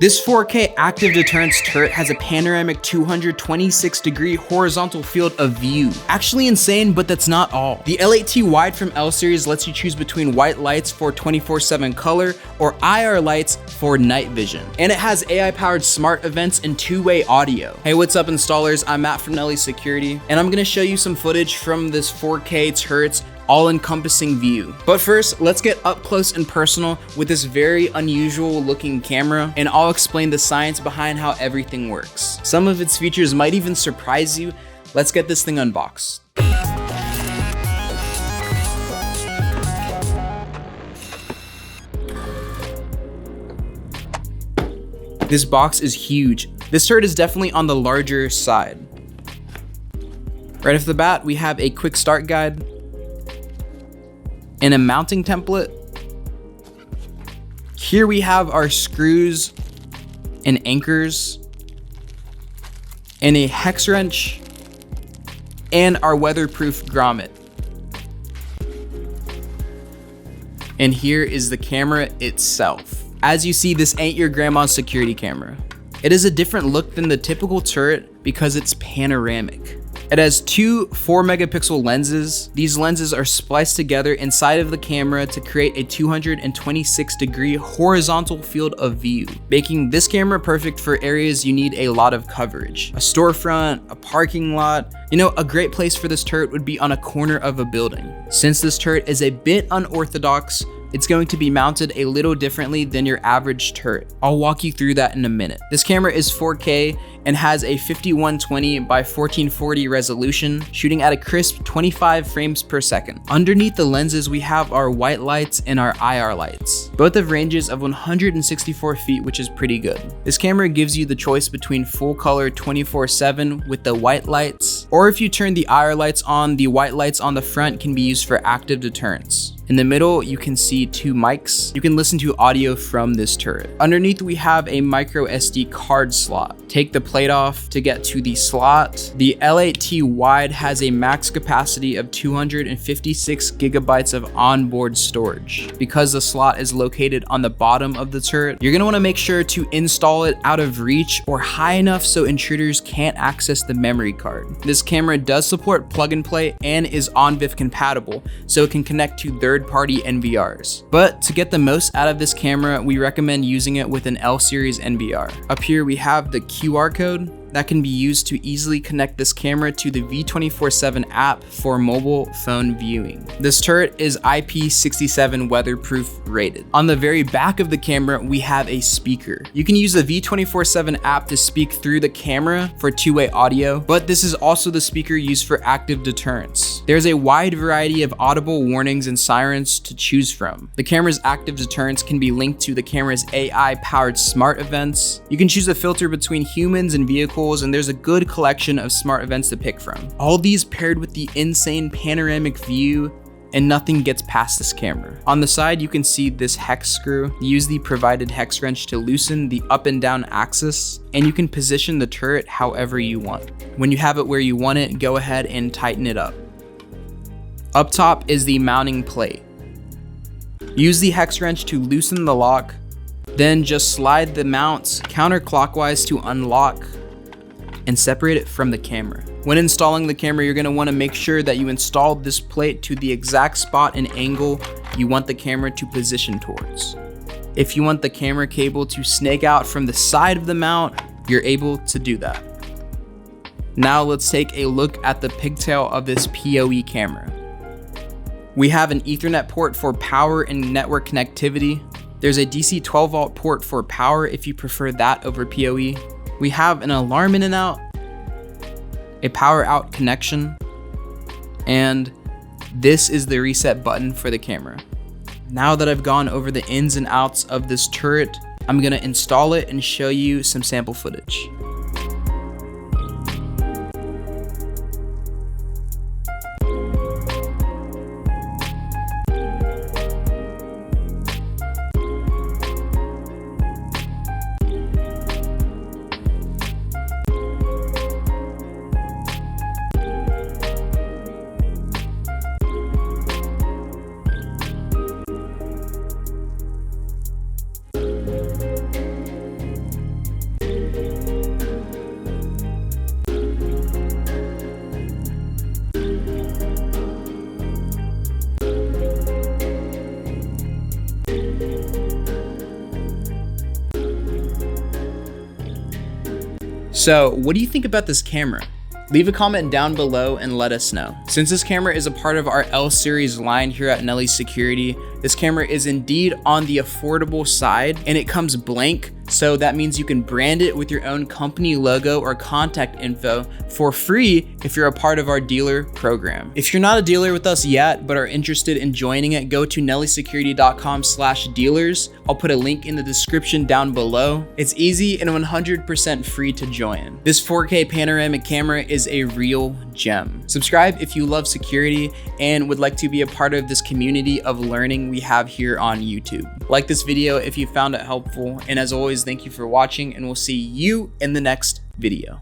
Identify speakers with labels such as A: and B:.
A: This 4K active deterrence turret has a panoramic 226-degree horizontal field of view. Actually insane, but that's not all. The L8T wide from L series lets you choose between white lights for 24/7 color or IR lights for night vision. And it has AI-powered smart events and two-way audio. Hey, what's up installers? I'm Matt from Nelly Security, and I'm gonna show you some footage from this 4K turret's all-encompassing view. But first, let's get up close and personal with this very unusual looking camera, and I'll explain the science behind how everything works. Some of its features might even surprise you. Let's get this thing unboxed. This box is huge. This turret is definitely on the larger side. Right off the bat, we have a quick start guide and a mounting template. Here we have our screws and anchors and a hex wrench and our weatherproof grommet. And here is the camera itself. As you see, this ain't your grandma's security camera. It is a different look than the typical turret because it's panoramic. It has two 4-megapixel lenses. These lenses are spliced together inside of the camera to create a 226-degree horizontal field of view, making this camera perfect for areas you need a lot of coverage. A storefront, a parking lot. You know, a great place for this turret would be on a corner of a building. Since this turret is a bit unorthodox, it's going to be mounted a little differently than your average turret. I'll walk you through that in a minute. This camera is 4K and has a 5120 by 1440 resolution, shooting at a crisp 25 frames per second. Underneath the lenses, we have our white lights and our IR lights, both of ranges of 164 feet, which is pretty good. This camera gives you the choice between full color 24/7 with the white lights, or if you turn the IR lights on, the white lights on the front can be used for active deterrence. In the middle, you can see two mics. You can listen to audio from this turret. Underneath, we have a micro SD card slot. Take the plate off to get to the slot. The L8T wide has a max capacity of 256 gigabytes of onboard storage. Because the slot is located on the bottom of the turret, you're gonna wanna make sure to install it out of reach or high enough so intruders can't access the memory card. This camera does support plug and play and is ONVIF compatible, so it can connect to third-party NVRs. But to get the most out of this camera, we recommend using it with an L series NVR. Up here we have the QR code that can be used to easily connect this camera to the V24/7 app for mobile phone viewing. This turret is IP67 weatherproof rated. On the very back of the camera, we have a speaker. You can use the V24/7 app to speak through the camera for two-way audio, but this is also the speaker used for active deterrence. There's a wide variety of audible warnings and sirens to choose from. The camera's active deterrence can be linked to the camera's AI-powered smart events. You can choose a filter between humans and vehicles, and there's a good collection of smart events to pick from. All these paired with the insane panoramic view, and nothing gets past this camera. On the side, you can see this hex screw. Use the provided hex wrench to loosen the up and down axis, and you can position the turret however you want. When you have it where you want it, go ahead and tighten it up. Up top is the mounting plate. Use the hex wrench to loosen the lock, then just slide the mounts counterclockwise to unlock and separate it from the camera. When installing the camera, you're gonna wanna make sure that you install this plate to the exact spot and angle you want the camera to position towards. If you want the camera cable to snake out from the side of the mount, you're able to do that. Now let's take a look at the pigtail of this PoE camera. We have an Ethernet port for power and network connectivity. There's a DC 12 volt port for power if you prefer that over PoE. We have an alarm in and out, a power out connection, and this is the reset button for the camera. Now that I've gone over the ins and outs of this turret, I'm gonna install it and show you some sample footage. So what do you think about this camera? Leave a comment down below and let us know. Since this camera is a part of our L series line here at Nelly Security, this camera is indeed on the affordable side and it comes blank. So that means you can brand it with your own company logo or contact info for free if you're a part of our dealer program. If you're not a dealer with us yet, but are interested in joining it, go to nellysecurity.com/dealers. I'll put a link in the description down below. It's easy and 100% free to join. This 4K panoramic camera is a real gem. Subscribe if you love security and would like to be a part of this community of learning we have here on YouTube. Like this video if you found it helpful, and as always, thank you for watching, and we'll see you in the next video.